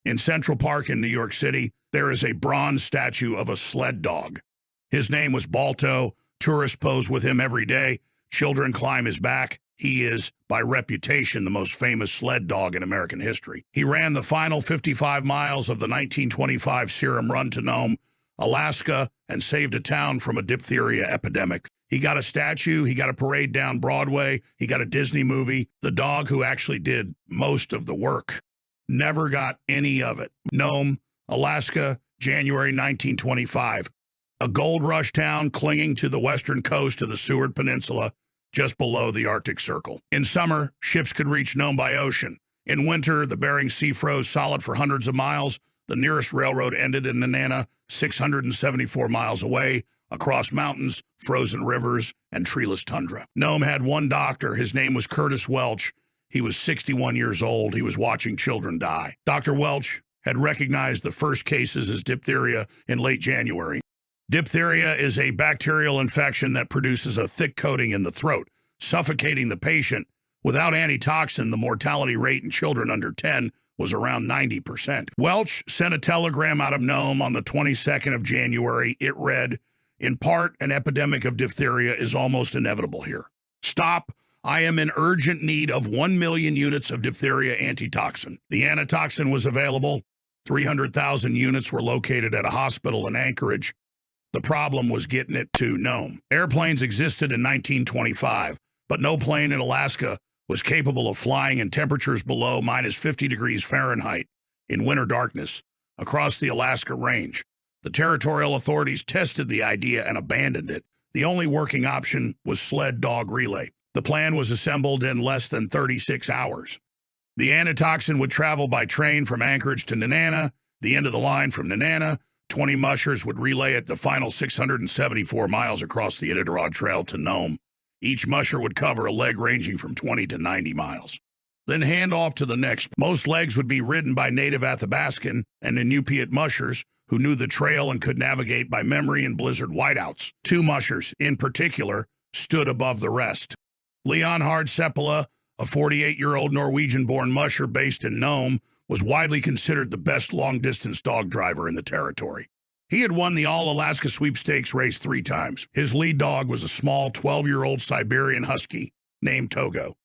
In Central Park in New York City, there is a bronze statue of a sled dog. His name was Balto. Tourists pose with him every day. Children climb his back. He is, by reputation, the most famous sled dog in American history. He ran the final 55 miles of the 1925 Serum run to Nome, Alaska, and saved a town from a diphtheria epidemic. He got a statue, he got a parade down Broadway, he got a Disney movie. The dog who actually did most of the work never got any of it. Nome, Alaska, January 1925. A gold rush town clinging to the western coast of the Seward Peninsula, just below the Arctic Circle. In summer, ships could reach Nome by ocean. In winter, the Bering Sea froze solid for hundreds of miles. The nearest railroad ended in Nenana, 674 miles away, across mountains, frozen rivers, and treeless tundra. Nome had one doctor. His name was Curtis Welch. He was 61 years old. He was watching children die. Dr. Welch had recognized the first cases as diphtheria in late January. Diphtheria is a bacterial infection that produces a thick coating in the throat, suffocating the patient. Without antitoxin, the mortality rate in children under 10 was around 90%. Welch sent a telegram out of Nome on the 22nd of January. It read, "In part, an epidemic of diphtheria is almost inevitable here. Stop. I am in urgent need of 1 million units of diphtheria antitoxin." The antitoxin was available. 300,000 units were located at a hospital in Anchorage. The problem was getting it to Nome. Airplanes existed in 1925, but no plane in Alaska was capable of flying in temperatures below minus 50 degrees Fahrenheit in winter darkness across the Alaska range. The territorial authorities tested the idea and abandoned it. The only working option was sled dog relay. The plan was assembled in less than 36 hours. The antitoxin would travel by train from Anchorage to Nenana, the end of the line from Nenana. 20 mushers would relay it the final 674 miles across the Iditarod Trail to Nome. Each musher would cover a leg ranging from 20 to 90 miles. Then hand off to the next. Most legs would be ridden by native Athabascan and Inupiat mushers who knew the trail and could navigate by memory in blizzard whiteouts. 2 mushers, in particular, stood above the rest. Leonhard Seppala, a 48-year-old Norwegian-born musher based in Nome, was widely considered the best long-distance dog driver in the territory. He had won the All-Alaska Sweepstakes race 3 times. His lead dog was a small 12-year-old Siberian husky named Togo.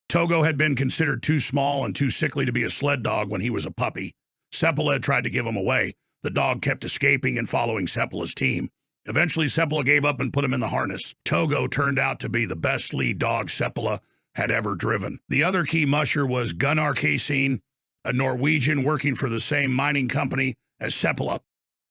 Togo had been considered too small and too sickly to be a sled dog when he was a puppy. Seppala had tried to give him away. The dog kept escaping and following Seppala's team. Eventually, Seppala gave up and put him in the harness. Togo turned out to be the best lead dog Seppala had ever driven. The other key musher was Gunnar Kaasen, a Norwegian working for the same mining company as Seppala.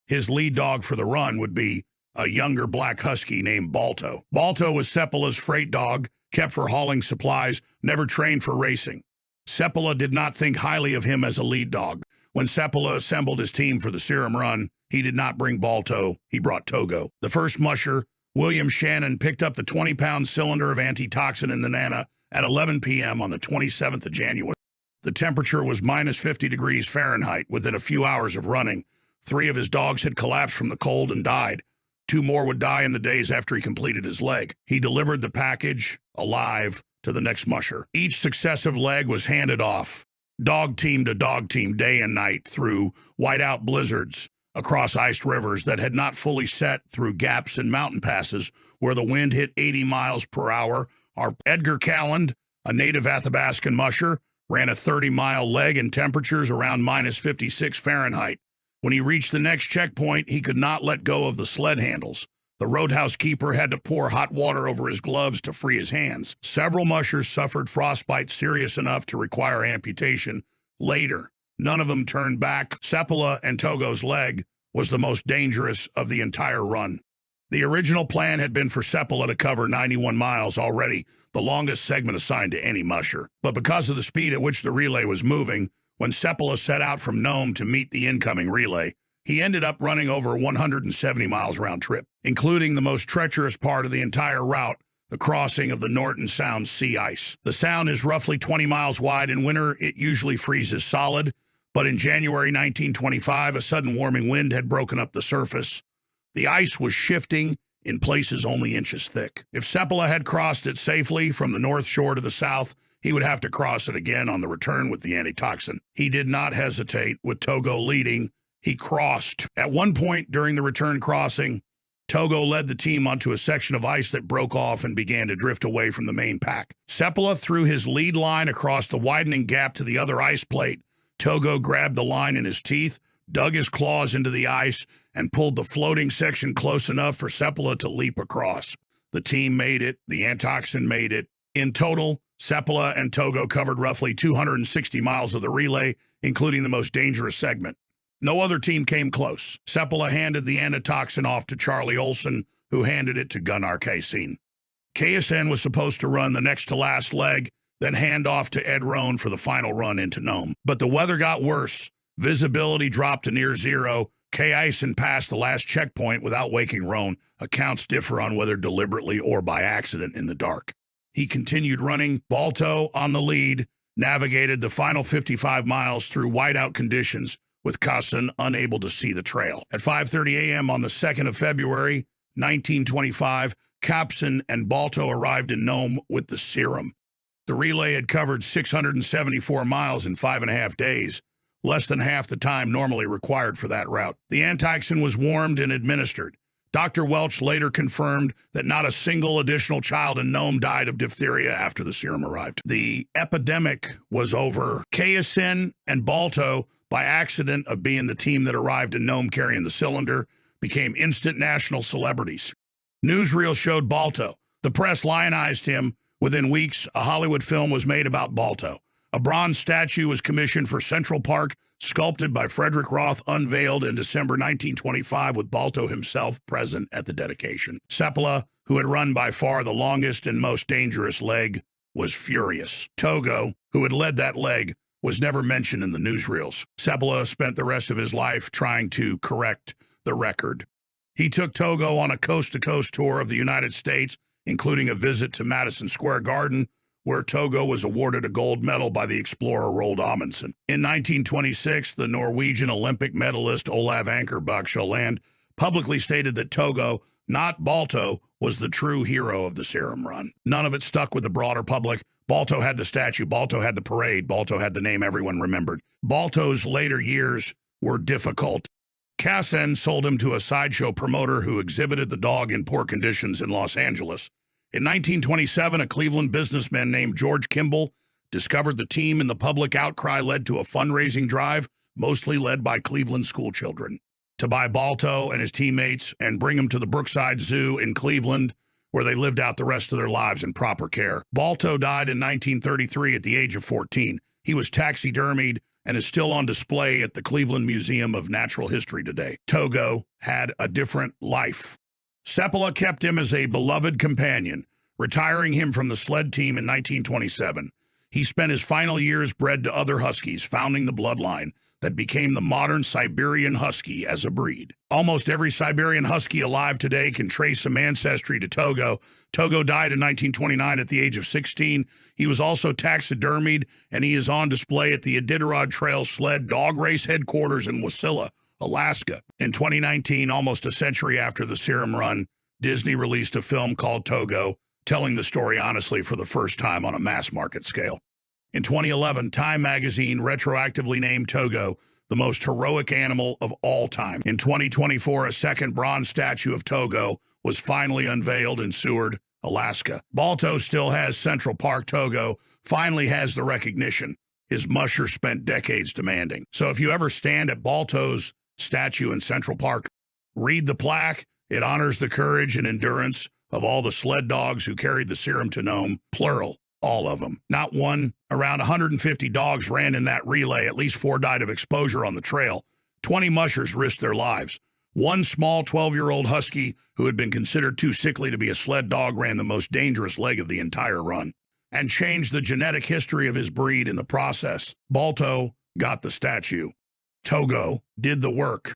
His lead dog for the run would be a younger black husky named Balto. Balto was Seppala's freight dog, kept for hauling supplies, never trained for racing. Seppala did not think highly of him as a lead dog. When Seppala assembled his team for the Serum run, he did not bring Balto, he brought Togo. The first musher, William Shannon, picked up the 20-pound cylinder of antitoxin in Nenana at 11 p.m. on the 27th of January. The temperature was minus 50 degrees Fahrenheit within a few hours of running. 3 of his dogs had collapsed from the cold and died. 2 more would die in the days after he completed his leg. He delivered the package, alive, to the next musher. Each successive leg was handed off, dog team to dog team, day and night, through whiteout blizzards, across iced rivers that had not fully set, through gaps in mountain passes where the wind hit 80 miles per hour. Our Edgar Calland, a native Athabascan musher, ran a 30-mile leg in temperatures around minus 56 Fahrenheit. When he reached the next checkpoint, he could not let go of the sled handles. The roadhouse keeper had to pour hot water over his gloves to free his hands. Several mushers suffered frostbite serious enough to require amputation. Later, none of them turned back. Seppala and Togo's leg was the most dangerous of the entire run. The original plan had been for Seppala to cover 91 miles, already the longest segment assigned to any musher. But because of the speed at which the relay was moving, when Seppala set out from Nome to meet the incoming relay, he ended up running over 170 miles round trip, including the most treacherous part of the entire route, the crossing of the Norton Sound sea ice. The sound is roughly 20 miles wide. In winter, it usually freezes solid, but in January 1925, a sudden warming wind had broken up the surface. The ice was shifting, in places only inches thick. If Seppala had crossed it safely from the north shore to the south, he would have to cross it again on the return with the antitoxin. He did not hesitate, with Togo leading. He crossed. At one point during the return crossing, Togo led the team onto a section of ice that broke off and began to drift away from the main pack. Seppala threw his lead line across the widening gap to the other ice plate. Togo grabbed the line in his teeth, dug his claws into the ice, and pulled the floating section close enough for Seppala to leap across. The team made it. The antitoxin made it. In total, Seppala and Togo covered roughly 260 miles of the relay, including the most dangerous segment. No other team came close. Seppala handed the antitoxin off to Charlie Olson, who handed it to Gunnar Kaasen. Kaasen was supposed to run the next-to-last leg, then hand off to Ed Rohn for the final run into Nome. But the weather got worse. Visibility dropped to near zero. Kaasen passed the last checkpoint without waking Rohn. Accounts differ on whether deliberately or by accident in the dark. He continued running. Balto, on the lead, navigated the final 55 miles through whiteout conditions, with Kaasen unable to see the trail. At 5:30 a.m. on the 2nd of February, 1925, Kaasen and Balto arrived in Nome with the Serum. The relay had covered 674 miles in 5.5 days, less than half the time normally required for that route. The antitoxin was warmed and administered. Dr. Welch later confirmed that not a single additional child in Nome died of diphtheria after the Serum arrived. The epidemic was over. Kaasen and Balto, by accident of being the team that arrived in Nome carrying the cylinder, became instant national celebrities. Newsreel showed Balto. The press lionized him. Within weeks, a Hollywood film was made about Balto. A bronze statue was commissioned for Central Park, sculpted by Frederick Roth, unveiled in December 1925, with Balto himself present at the dedication. Seppala, who had run by far the longest and most dangerous leg, was furious. Togo, who had led that leg, was never mentioned in the newsreels. Seppala spent the rest of his life trying to correct the record. He took Togo on a coast-to-coast tour of the United States, including a visit to Madison Square Garden, where Togo was awarded a gold medal by the explorer Roald Amundsen. In 1926, the Norwegian Olympic medalist Olav Ankerbakk publicly stated that Togo, not Balto, was the true hero of the Serum run. None of it stuck with the broader public. Balto had the statue, Balto had the parade, Balto had the name everyone remembered. Balto's later years were difficult. Kaasen sold him to a sideshow promoter who exhibited the dog in poor conditions in Los Angeles. In 1927, a Cleveland businessman named George Kimball discovered the team, and the public outcry led to a fundraising drive, mostly led by Cleveland schoolchildren, to buy Balto and his teammates and bring them to the Brookside Zoo in Cleveland, where they lived out the rest of their lives in proper care. Balto died in 1933 at the age of 14. He was taxidermied and is still on display at the Cleveland Museum of Natural History today. Togo had a different life. Seppala kept him as a beloved companion, retiring him from the sled team in 1927. He spent his final years bred to other huskies, founding the bloodline that became the modern Siberian Husky as a breed. Almost every Siberian Husky alive today can trace some ancestry to Togo. Togo died in 1929 at the age of 16. He was also taxidermied, and he is on display at the Iditarod Trail Sled Dog Race headquarters in Wasilla, Alaska. In 2019, almost a century after the Serum run, Disney released a film called Togo, telling the story honestly for the first time on a mass market scale. In 2011, Time magazine retroactively named Togo the most heroic animal of all time. In 2024, a second bronze statue of Togo was finally unveiled in Seward, Alaska. Balto still has Central Park. Togo finally has the recognition his musher spent decades demanding. So if you ever stand at Balto's statue in Central Park, read the plaque. It honors the courage and endurance of all the sled dogs who carried the Serum to Nome, plural. All of them. Not one. Around 150 dogs ran in that relay. At least 4 died of exposure on the trail. 20 mushers risked their lives. One small 12-year-old husky who had been considered too sickly to be a sled dog ran the most dangerous leg of the entire run and changed the genetic history of his breed in the process. Balto got the statue. Togo did the work.